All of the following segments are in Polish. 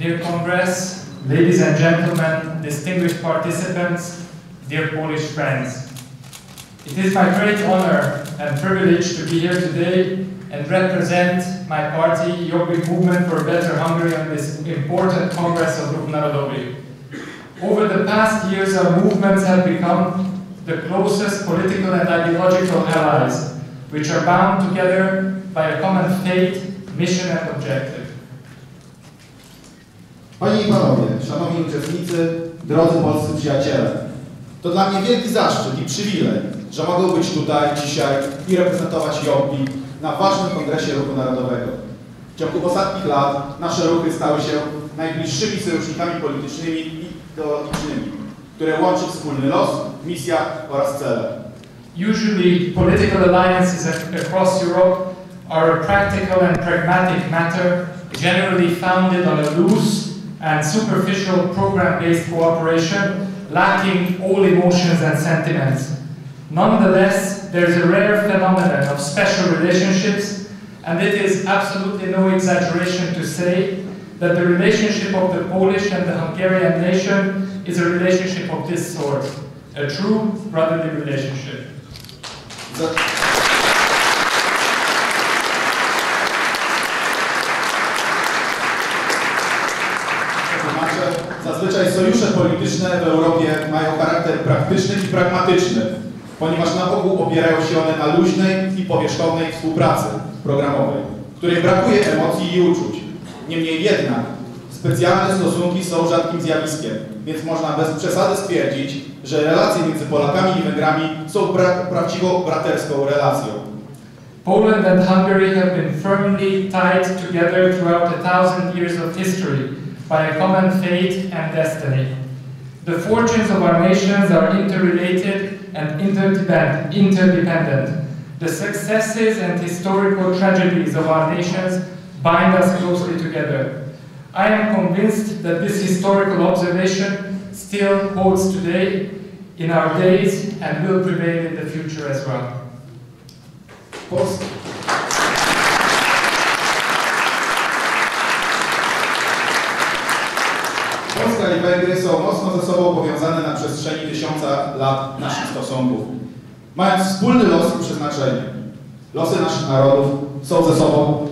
Dear Congress, ladies and gentlemen, distinguished participants, dear Polish friends. It is my great honor and privilege to be here today and represent my party, Jobbik Movement for a Better Hungary, on this important Kongres of Ruchu Narodowego. Over the past years, our movements have become the closest political and ideological allies, which are bound together by a common fate, mission and objective. Panie i Panowie, szanowni uczestnicy, drodzy polscy przyjaciele, to dla mnie wielki zaszczyt i przywilej, że mogę być tutaj dzisiaj i reprezentować Jobbik na ważnym Kongresie Ruchu Narodowego. W ciągu ostatnich lat nasze ruchy stały się najbliższymi sojusznikami politycznymi i ideologicznymi, które łączy wspólny los, misja oraz cele. Usually, political alliances across Europe are a practical and pragmatic matter, generally founded on a loose and superficial program-based cooperation, lacking all emotions and sentiments. Nonetheless, there is a rare phenomenon of special relationships, and it is absolutely no exaggeration to say that the relationship of the Polish and the Hungarian nation is a relationship of this sort, a true brotherly relationship. Zazwyczaj sojusze polityczne w Europie mają charakter praktyczny i pragmatyczny, ponieważ na ogół opierają się one na luźnej i powierzchownej współpracy programowej, w której brakuje emocji i uczuć. Niemniej jednak specjalne stosunki są rzadkim zjawiskiem, więc można bez przesady stwierdzić, że relacje między Polakami i Węgrami są prawdziwą braterską relacją. Poland and Hungary have been firmly tied together throughout 1000 years of history by a common fate and destiny. The fortunes of our nations are interrelated and interdependent. The successes and historical tragedies of our nations bind us closely together. I am convinced that this historical observation still holds today in our days and will prevail in the future as well. Polska i Węgry są mocno ze sobą powiązane na przestrzeni 1000 lat naszych stosunków. Mając wspólny los i przeznaczenie, losy naszych narodów są ze sobą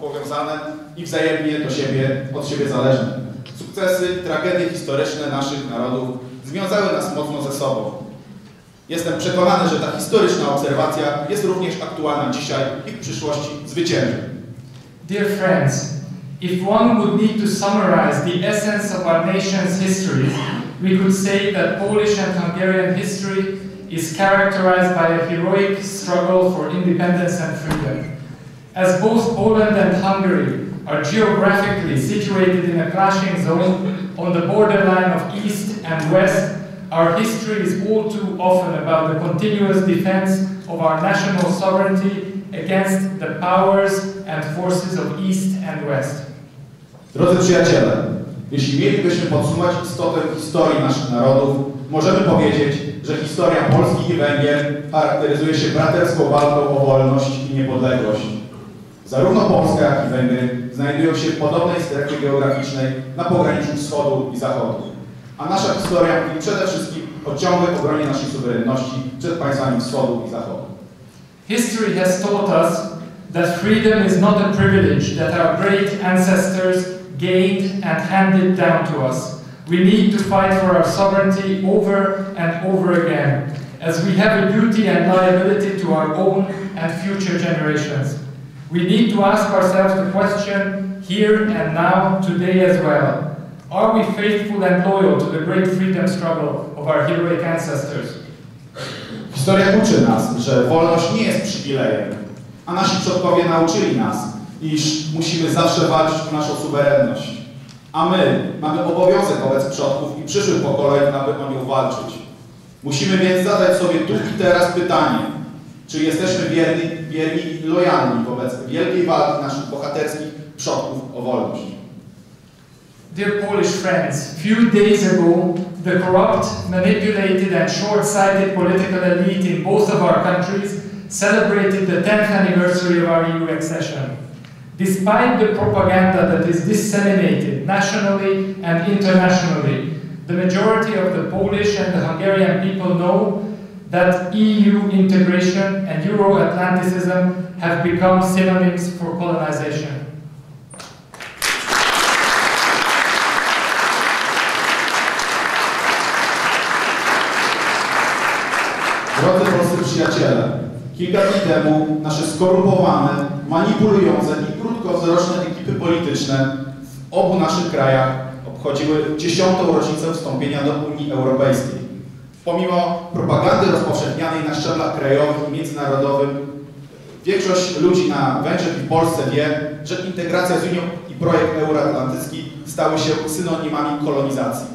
powiązane i wzajemnie od siebie zależne. Sukcesy, tragedie historyczne naszych narodów związały nas mocno ze sobą. Jestem przekonany, że ta historyczna obserwacja jest również aktualna dzisiaj i w przyszłości zwycięży. Dear friends, if one would need to summarize the essence of our nation's history, we could say that Polish and Hungarian history is characterized by a heroic struggle for independence and freedom. As both Poland and Hungary are geographically situated in a clashing zone on the borderline of East and West, our history is all too often about the continuous defense of our national sovereignty against the powers and forces of East and West. Drodzy przyjaciele, jeśli mielibyśmy podsumować istotę historii naszych narodów, możemy powiedzieć, że historia Polski i Węgier charakteryzuje się braterską walką o wolność i niepodległość. Zarówno Polska, jak i Węgry znajdują się w podobnej strefie geograficznej na pograniczu wschodu i zachodu. A nasza historia mówi przede wszystkim o ciągłej obronie naszej suwerenności przed państwami wschodu i zachodu. History has taught us that freedom is not a privilege that our great ancestors gained and handed down to us. We need to fight for our sovereignty over and over again, as we have a duty and liability to our own and future generations. We need to ask ourselves the question here and now, today as well. Are we faithful and loyal to the great freedom struggle of our heroic ancestors? Historia uczy nas, że wolność nie jest przywilejem, a nasi przodkowie nauczyli nas, iż musimy zawsze walczyć o naszą suwerenność. A my mamy obowiązek wobec przodków i przyszłych pokoleń, aby o nią walczyć. Musimy więc zadać sobie tu i teraz pytanie, czy jesteśmy wierni i lojalni wobec wielkiej walki naszych bohaterskich przodków o wolność. Dear Polish friends, few days ago, the corrupt, manipulated and short-sighted political elite in both of our countries celebrated the 10th anniversary of our EU accession. Despite the propaganda that is disseminated nationally and internationally, the majority of the Polish and the Hungarian people know that EU integration and Euro-Atlanticism have become synonyms for colonization. Drodzy polscy przyjaciele, kilka dni temu nasze skorumpowane, manipulujące i krótkowzroczne ekipy polityczne w obu naszych krajach obchodziły 10. rocznicę wstąpienia do Unii Europejskiej. Pomimo propagandy rozpowszechnianej na szczeblach krajowym i międzynarodowym, większość ludzi na Węgrzech i w Polsce wie, że integracja z Unią i projekt euroatlantycki stały się synonimami kolonizacji.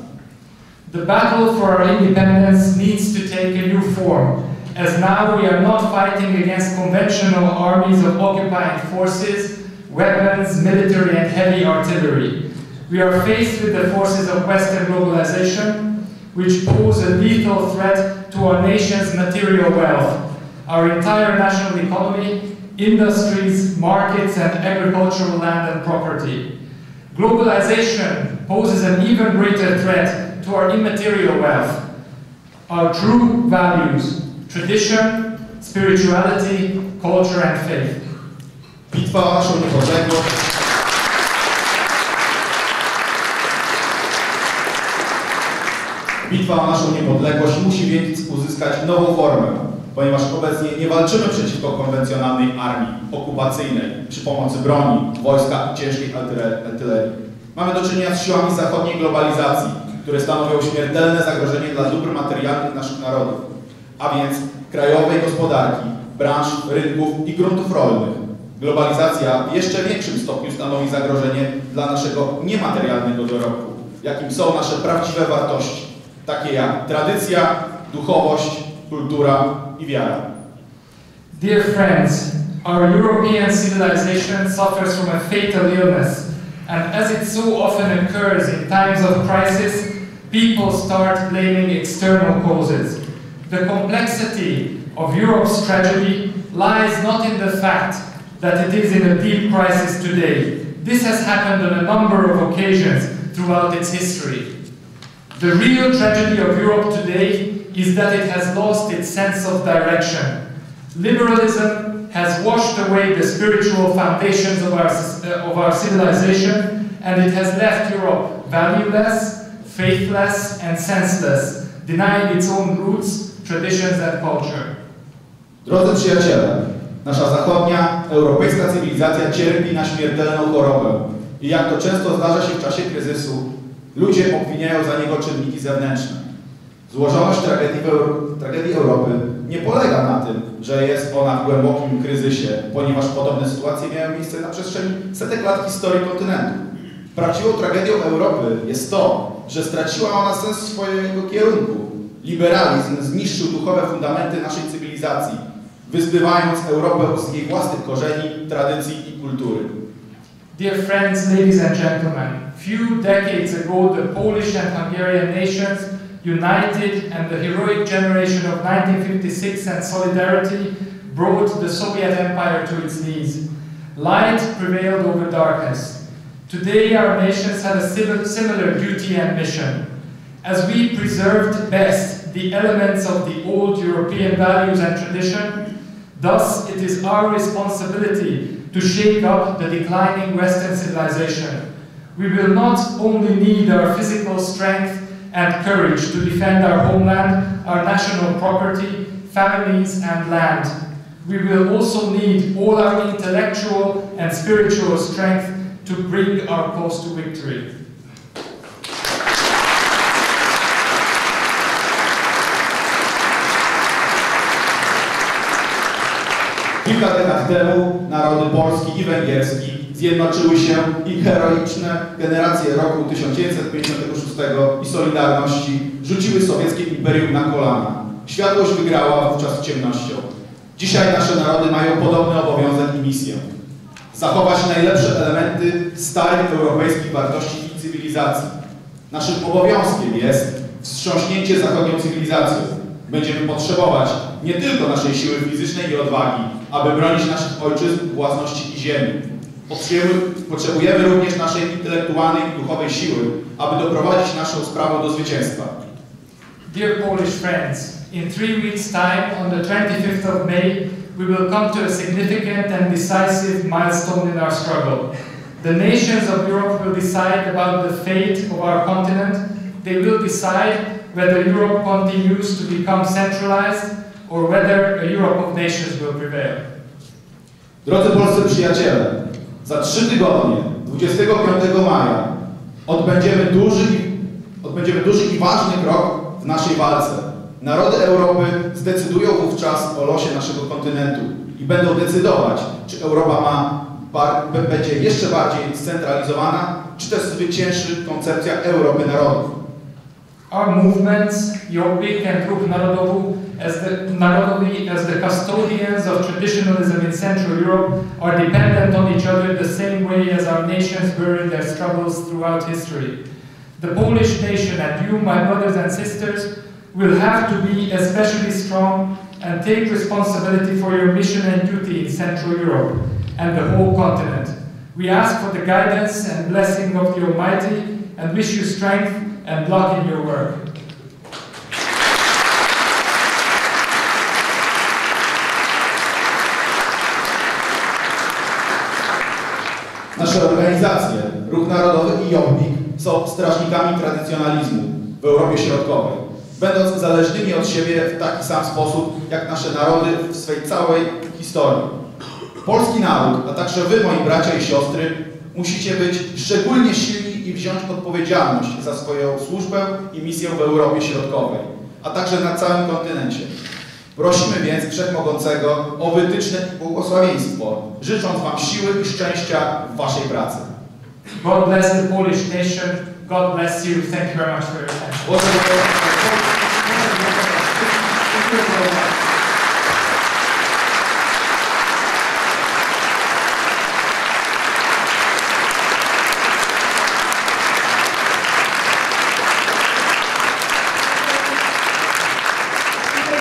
The battle for our independence needs to take a new form, as now we are not fighting against conventional armies of occupying forces, weapons, military and heavy artillery. We are faced with the forces of Western globalization, which pose a lethal threat to our nation's material wealth, our entire national economy, industries, markets and agricultural land and property. Globalization poses an even greater threat to our immaterial wealth, our true values, tradition, spirituality, culture and faith. Bitwa o naszą niepodległość musi więc uzyskać nową formę, ponieważ obecnie nie walczymy przeciwko konwencjonalnej armii okupacyjnej przy pomocy broni, wojska i ciężkiej artylerii. Mamy do czynienia z siłami zachodniej globalizacji, które stanowią śmiertelne zagrożenie dla dóbr materialnych naszych narodów, a więc krajowej gospodarki, branż, rynków i gruntów rolnych. Globalizacja w jeszcze większym stopniu stanowi zagrożenie dla naszego niematerialnego dorobku, jakim są nasze prawdziwe wartości, takie jak tradycja, duchowość, kultura i wiara. Dear friends, our European civilization suffers from a fatal illness, and as it so often occurs in times of crisis, people start blaming external causes. The complexity of Europe's tragedy lies not in the fact that it is in a deep crisis today. This has happened on a number of occasions throughout its history. The real tragedy of Europe today is that it has lost its sense of direction. Liberalism has washed away the spiritual foundations of our civilization, and it has left Europe valueless, faithless and senseless, denying its own roots, traditions and culture. Drodzy przyjaciele, nasza zachodnia, europejska cywilizacja cierpi na śmiertelną chorobę i jak to często zdarza się w czasie kryzysu, ludzie obwiniają za niego czynniki zewnętrzne. Złożoność tragedii Europy nie polega na tym, że jest ona w głębokim kryzysie, ponieważ podobne sytuacje miały miejsce na przestrzeni setek lat historii kontynentu. Prawdziwą tragedią Europy jest to, że straciła ona sens swojego kierunku. Liberalizm zniszczył duchowe fundamenty naszej cywilizacji, wyzbywając Europę z jej własnych korzeni, tradycji i kultury. Dear friends, ladies and gentlemen, few decades ago the Polish and Hungarian nations united and the heroic generation of 1956 and solidarity brought the Soviet Empire to its knees. Light prevailed over darkness. Today our nations have a similar duty and mission. As we preserved best the elements of the old European values and tradition, thus it is our responsibility to shake up the declining Western civilization. We will not only need our physical strength and courage to defend our homeland, our national property, families and land. We will also need all our intellectual and spiritual strength to bring our cause to victory. Kilka dekad temu narody polski i węgierski zjednoczyły się i heroiczne generacje roku 1956 i Solidarności rzuciły sowieckie imperium na kolana. Światłość wygrała wówczas ciemnością. Dzisiaj nasze narody mają podobny obowiązek i misję. Zachować najlepsze elementy starych europejskich wartości i cywilizacji. Naszym obowiązkiem jest wstrząśnięcie zachodnią cywilizacją. Będziemy potrzebować nie tylko naszej siły fizycznej i odwagi, aby bronić naszych ojczyzn, własności i ziemi. Potrzebujemy również naszej intelektualnej i duchowej siły, aby doprowadzić naszą sprawę do zwycięstwa. Dear Polish friends, in 3 weeks' time, on the 25th of May, we will come to a significant and decisive milestone in our struggle. The nations of Europe will decide about the fate of our continent. They will decide whether Europe continues to become centralized or whether a Europe of nations will prevail. Drodzy polscy przyjaciele, za 3 tygodnie, 25 maja, odbędziemy duży i ważny krok w naszej walce. Narody Europy zdecydują wówczas o losie naszego kontynentu i będą decydować, czy Europa będzie jeszcze bardziej scentralizowana, czy też zwycięży koncepcja Europy narodów. Our movements, Jobbik and Ruchu Narodowy, as the custodians of traditionalism in Central Europe, are dependent on each other the same way as our nations were in their struggles throughout history. The Polish nation and you, my brothers and sisters, will have to be especially strong and take responsibility for your mission and duty in Central Europe and the whole continent. We ask for the guidance and blessing of the Almighty and wish you strength and luck in your work. Nasze organizacje, Ruch Narodowy i Jobbik, są strażnikami tradycjonalizmu w Europie Środkowej, będąc zależnymi od siebie w taki sam sposób, jak nasze narody w swej całej historii. Polski naród, a także wy, moi bracia i siostry, musicie być szczególnie silni i wziąć odpowiedzialność za swoją służbę i misję w Europie Środkowej, a także na całym kontynencie. Prosimy więc Wszechmogącego o wytyczne i błogosławieństwo, życząc wam siły i szczęścia w waszej pracy. God bless the Polish nation. God bless you. Thank you very much for your attention.